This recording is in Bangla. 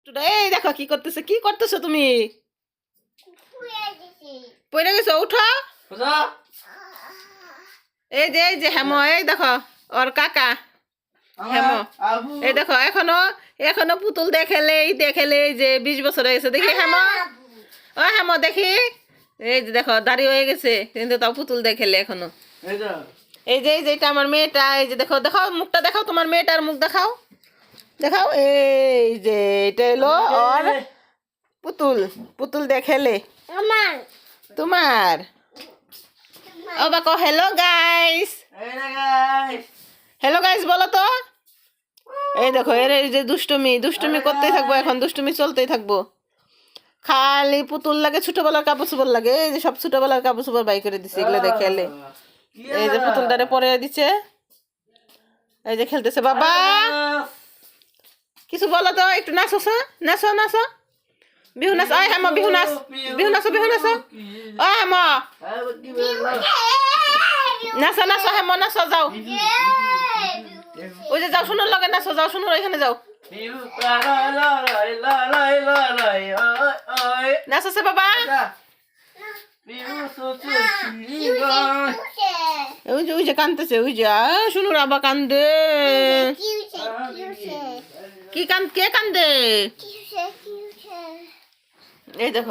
এই দেখো কি করতেছে, কি করতেছো তুমি? পড়ে গেছো, উঠো। এই যে হেমো, এই দেখো ওর কাকা হেমো। এই দেখো এখনো এখনো পুতুল দেখালেই দেখালেই যে 20 বছর হয়েছে। দেখি হেমো, ও হেমো দেখি। এই যে দেখো দাঁড়িয়ে হয়ে গেছে, কিন্তু তাও পুতুল দেখালে এখনো। এই যে এটা আমার মেয়েটা। এই যে দেখো, দেখাও মুখটা, দেখাও তোমার মেয়েটার মুখ দেখাও, দেখাও। এই যে এটা এলো ওর পুতুল, পুতুল দেখালে তোমার। ও বাকো হ্যালো গাইস, হ্যালো গাইস বলো তো। এই দেখো এর এই যে দুষ্টুমি দুষ্টুমি করতেই থাকবো, এখন দুষ্টুমি চলতেই থাকবো। খালি পুতুল লাগে, ছোটবেলার কাপড় চোপড় লাগে। এই যে সব ছোটবেলার কাপড় চোপড় বাই করে দিছে, এগুলো দেখে খেলে। এই যে পুতুলটারে পরে দিচ্ছে, এই যে খেলতেছে। বাবা কিছু বলো তো, একটু নাচো, নাচো নাচো, বিহু নাচ। আয় হেমা বিহু নাচ, বিহু নাচো, বিহু নাচো। ও হেমা নাচো নাচো, হেমা নাচো, যাও। ওই যে যাও শুনুর লগে নাচো, যাও শুনুর এখানে যাও। নাচছে বাবা। ওই যে কান্দতেছে, ওই যে শুনুর আবার কান্দে। কি কে কান্দে? এই দেখো।